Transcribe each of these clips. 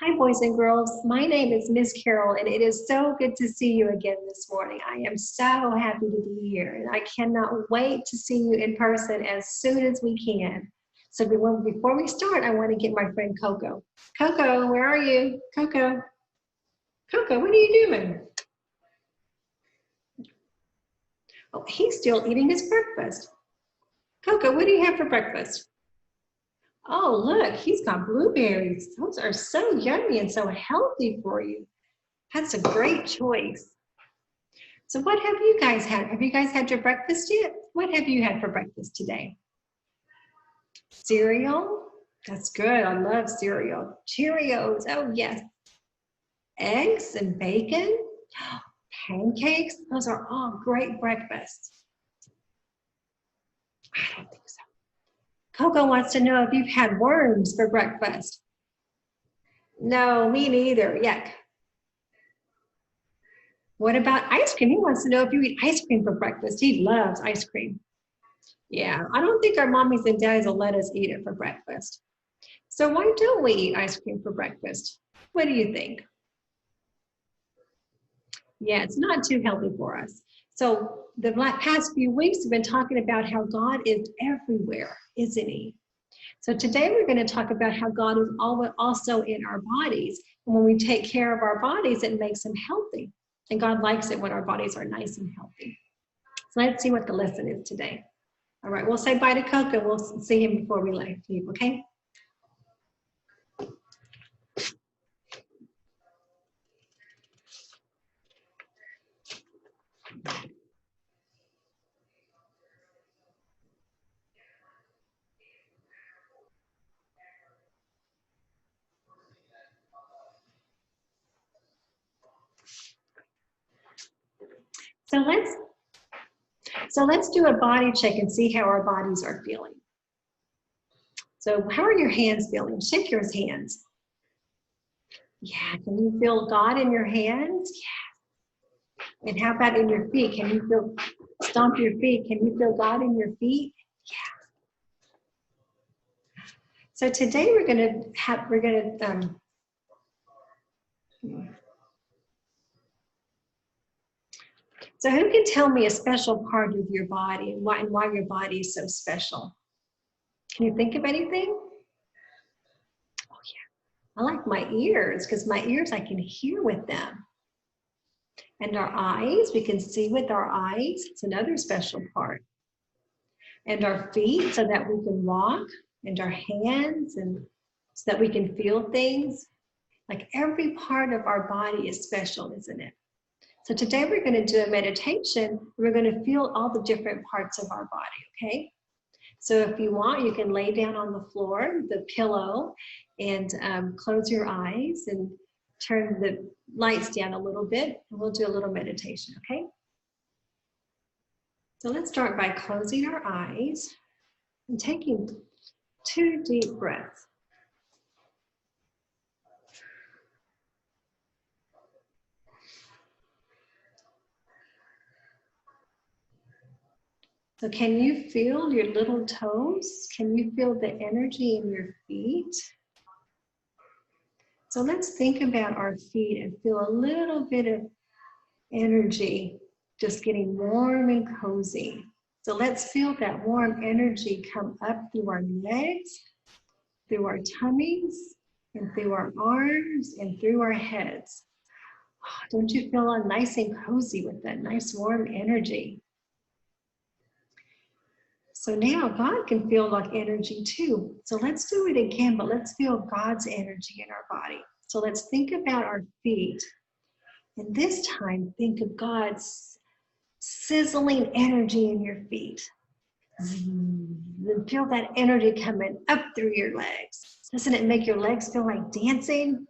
Hi, boys and girls. My name is Miss Carol, and it is so good to see you again this morning. I am so happy to be here, and I cannot wait to see you in person as soon as we can. So before we start, I want to get my friend Coco. Coco, where are you? Coco. Coco, what are you doing? Oh, he's still eating his breakfast. Coco, what do you have for breakfast? Oh, look, he's got blueberries. Those are so yummy and so healthy for you. That's a great choice. So what have you guys had? Have you guys had your breakfast yet? What have you had for breakfast today? Cereal? That's good. I love cereal. Cheerios. Oh, yes. Eggs and bacon? Pancakes? Those are all great breakfasts. I don't think so. Coco wants to know if you've had worms for breakfast. No, me neither. Yuck. What about ice cream? He wants to know if you eat ice cream for breakfast. He loves ice cream. Yeah, I don't think our mommies and daddies will let us eat it for breakfast. So why don't we eat ice cream for breakfast? What do you think? Yeah, it's not too healthy for us. So the past few weeks we've been talking about how God is everywhere, isn't he? So today we're going to talk about how God is also in our bodies. And when we take care of our bodies, it makes them healthy. And God likes it when our bodies are nice and healthy. So let's see what the lesson is today. All right, we'll say bye to Coco. We'll see him before we leave, okay? So let's do a body check and see how our bodies are feeling. So how are your hands feeling? Shake your hands. Yeah, can you feel God in your hands? Yeah. And how about in your feet? Can you feel, stomp your feet? Can you feel God in your feet? Yeah. So today we're gonna so who can tell me a special part of your body and why your body is so special? Can you think of anything? Oh yeah, I like my ears because my ears I can hear with them. And our eyes, we can see with our eyes. It's another special part. And our feet so that we can walk, and our hands and so that we can feel things. Like every part of our body is special, isn't it? So today we're going to do a meditation. We're going to feel all the different parts of our body, okay? So if you want, you can lay down on the floor, the pillow, and close your eyes and turn the lights down a little bit, and we'll do a little meditation, okay? So let's start by closing our eyes and taking 2 deep breaths. So can you feel your little toes? Can you feel the energy in your feet? So let's think about our feet and feel a little bit of energy just getting warm and cozy. So let's feel that warm energy come up through our legs, through our tummies, and through our arms, and through our heads. Oh, don't you feel all nice and cozy with that nice warm energy? So now God can feel like energy too. So let's do it again, but let's feel God's energy in our body. So let's think about our feet. And this time, think of God's sizzling energy in your feet. And feel that energy coming up through your legs. Doesn't it make your legs feel like dancing?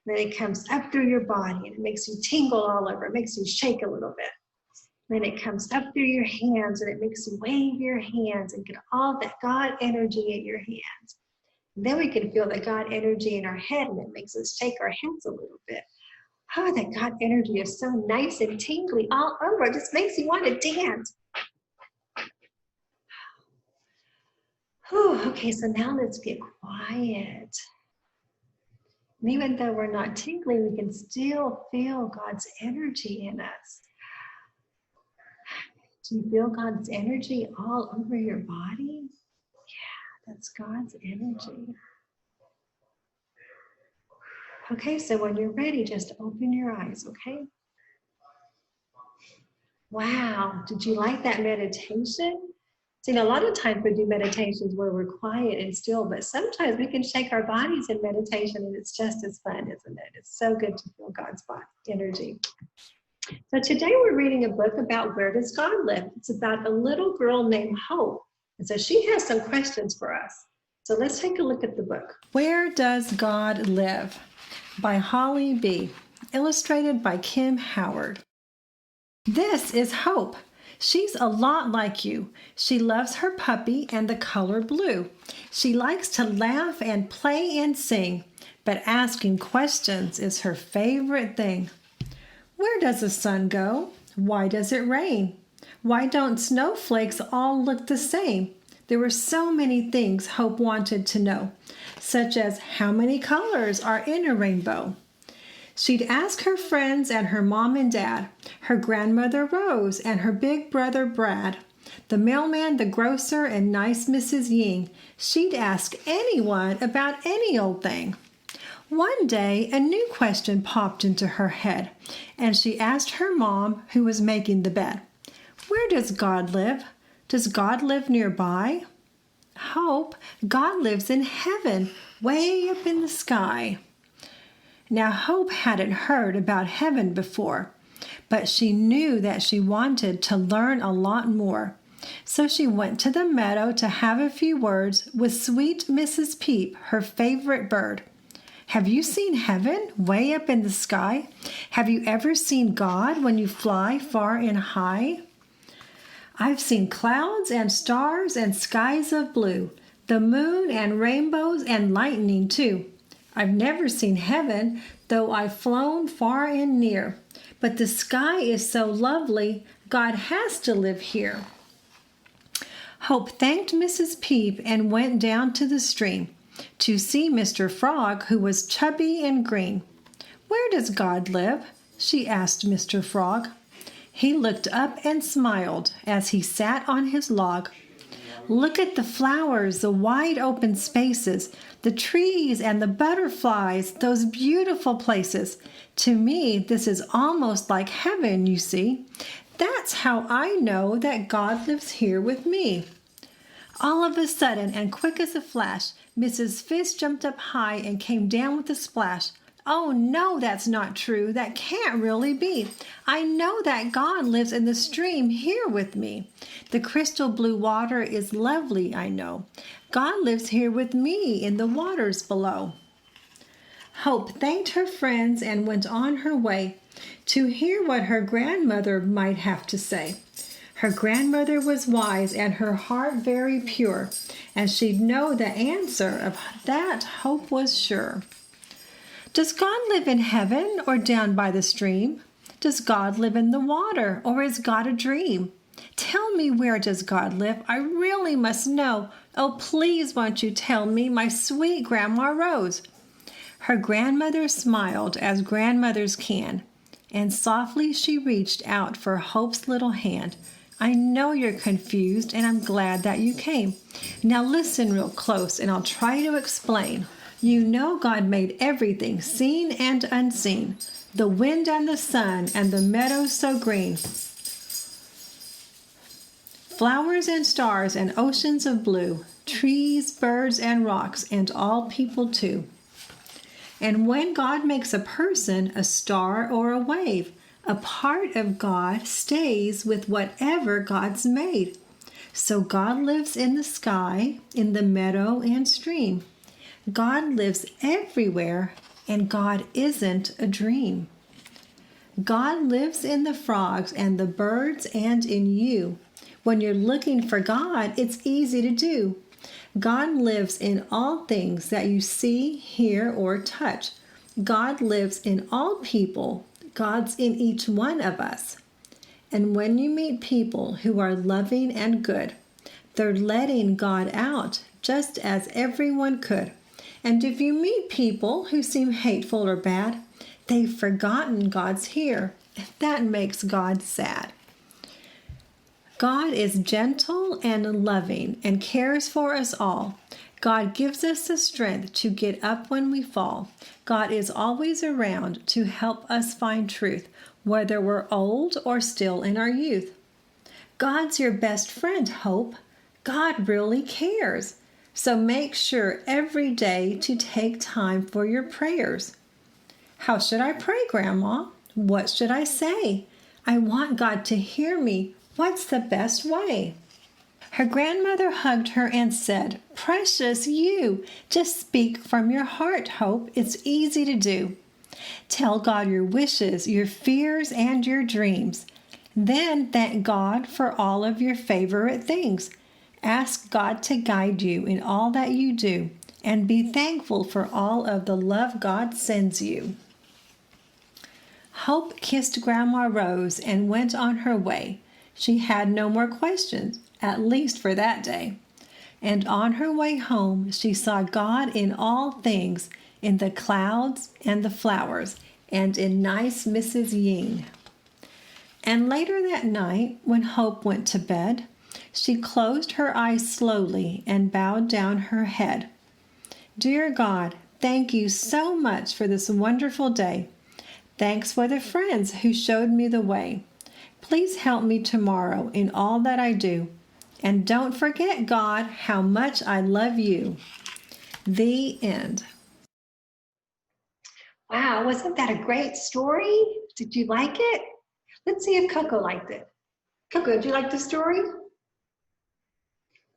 Then it comes up through your body and it makes you tingle all over. It makes you shake a little bit. Then it comes up through your hands and it makes you wave your hands and get all that God energy in your hands. And then we can feel the God energy in our head and it makes us shake our heads a little bit. Oh, that God energy is so nice and tingly all over. It just makes you want to dance. Whew, okay, so now let's get quiet. And even though we're not tingling, we can still feel God's energy in us. Do you feel God's energy all over your body? Yeah, that's God's energy. Okay, so when you're ready, just open your eyes, okay? Wow, did you like that meditation? See, a lot of times we do meditations where we're quiet and still, but sometimes we can shake our bodies in meditation and it's just as fun, isn't it? It's so good to feel God's energy. So today we're reading a book about where does God live? It's about a little girl named Hope. And so she has some questions for us. So let's take a look at the book. Where Does God Live? By Holly B. Illustrated by Kim Howard. This is Hope. She's a lot like you. She loves her puppy and the color blue. She likes to laugh and play and sing, but asking questions is her favorite thing. Where does the sun go? Why does it rain? Why don't snowflakes all look the same? There were so many things Hope wanted to know, such as how many colors are in a rainbow. She'd ask her friends and her mom and dad, her grandmother Rose and her big brother Brad, the mailman, the grocer, and nice Mrs. Ying. She'd ask anyone about any old thing. One day, a new question popped into her head, and she asked her mom, who was making the bed, "Where does God live? Does God live nearby?" Hope, God lives in heaven, way up in the sky. Now, Hope hadn't heard about heaven before, but she knew that she wanted to learn a lot more. So she went to the meadow to have a few words with sweet Mrs. Peep, her favorite bird. Have you seen heaven way up in the sky? Have you ever seen God when you fly far and high? I've seen clouds and stars and skies of blue, the moon and rainbows and lightning too. I've never seen heaven, though I've flown far and near. But the sky is so lovely, God has to live here. Hope thanked Mrs. Peep and went down to the stream to see Mr. Frog, who was chubby and green. "Where does God live?" she asked Mr. Frog. He looked up and smiled as he sat on his log. "Look at the flowers, the wide open spaces, the trees and the butterflies, those beautiful places. To me, this is almost like heaven, you see. That's how I know that God lives here with me." All of a sudden, and quick as a flash, Mrs. Fish jumped up high and came down with a splash. "Oh, no, that's not true. That can't really be. I know that God lives in the stream here with me. The crystal blue water is lovely, I know. God lives here with me in the waters below." Hope thanked her friends and went on her way to hear what her grandmother might have to say. Her grandmother was wise and her heart very pure, and she'd know the answer of that, Hope was sure. Does God live in heaven or down by the stream? Does God live in the water or is God a dream? Tell me, where does God live? I really must know. Oh, please won't you tell me, my sweet Grandma Rose? Her grandmother smiled as grandmothers can, and softly she reached out for Hope's little hand. "I know you're confused, and I'm glad that you came. Now listen real close, and I'll try to explain. You know God made everything, seen and unseen, the wind and the sun and the meadows so green, flowers and stars and oceans of blue, trees, birds and rocks, and all people too. And when God makes a person, a star or a wave, a part of God stays with whatever God's made. So God lives in the sky, in the meadow and stream. God lives everywhere, and God isn't a dream. God lives in the frogs and the birds and in you. When you're looking for God, it's easy to do. God lives in all things that you see, hear, or touch. God lives in all people. God's in each one of us. And when you meet people who are loving and good, they're letting God out just as everyone could. And if you meet people who seem hateful or bad, they've forgotten God's here. That makes God sad. God is gentle and loving and cares for us all. God gives us the strength to get up when we fall. God is always around to help us find truth, whether we're old or still in our youth. God's your best friend, Hope. God really cares. So make sure every day to take time for your prayers. How should I pray, Grandma? What should I say? I want God to hear me. What's the best way? Her grandmother hugged her and said, "Precious you, just speak from your heart, Hope. It's easy to do. Tell God your wishes, your fears, and your dreams. Then thank God for all of your favorite things. Ask God to guide you in all that you do, and be thankful for all of the love God sends you." Hope kissed Grandma Rose and went on her way. She had no more questions, at least for that day. And on her way home, she saw God in all things, in the clouds and the flowers, and in nice Mrs. Ying. And later that night, when Hope went to bed, she closed her eyes slowly and bowed down her head. Dear God, thank you so much for this wonderful day. Thanks for the friends who showed me the way. Please help me tomorrow in all that I do. And don't forget, God, how much I love you. The end. Wow, wasn't that a great story? Did you like it? Let's see if Coco liked it. Coco, did you like the story?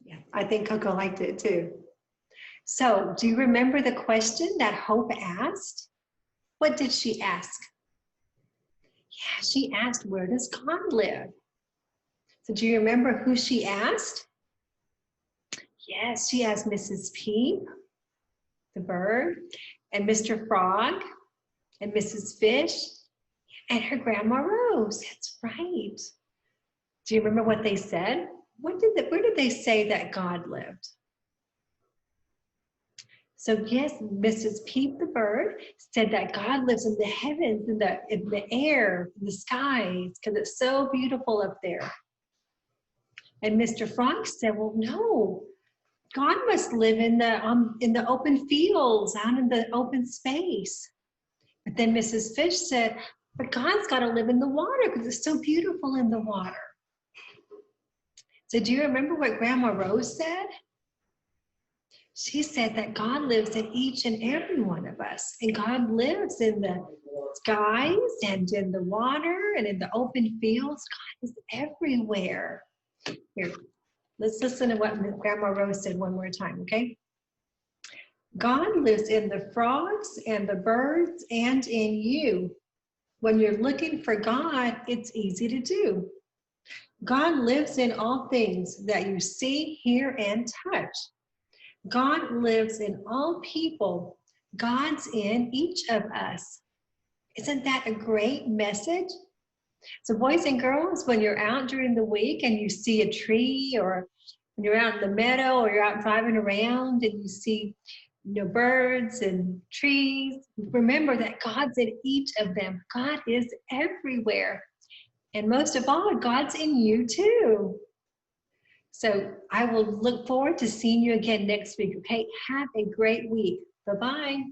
Yeah, I think Coco liked it too. So, do you remember the question that Hope asked? What did she ask? Yeah, she asked, where does God live? So do you remember who she asked? Yes, she asked Mrs. Peep, the bird, and Mr. Frog, and Mrs. Fish, and her Grandma Rose. That's right. Do you remember what they said? Where did they say that God lived? So yes, Mrs. Peep the bird said that God lives in the heavens, in the air, in the skies, because it's so beautiful up there. And Mr. Frog said, well, no, God must live in the open fields, out in the open space. But then Mrs. Fish said, but God's got to live in the water because it's so beautiful in the water. So do you remember what Grandma Rose said? She said that God lives in each and every one of us. And God lives in the skies and in the water and in the open fields. God is everywhere. Here, let's listen to what Grandma Rose said one more time, okay? God lives in the frogs and the birds and in you. When you're looking for God, it's easy to do. God lives in all things that you see, hear, and touch. God lives in all people. God's in each of us. Isn't that a great message? So boys and girls, when you're out during the week and you see a tree, or when you're out in the meadow, or you're out driving around and you see birds and trees, remember that God's in each of them. God is everywhere. And most of all, God's in you too. So I will look forward to seeing you again next week, okay? Have a great week. Bye-bye.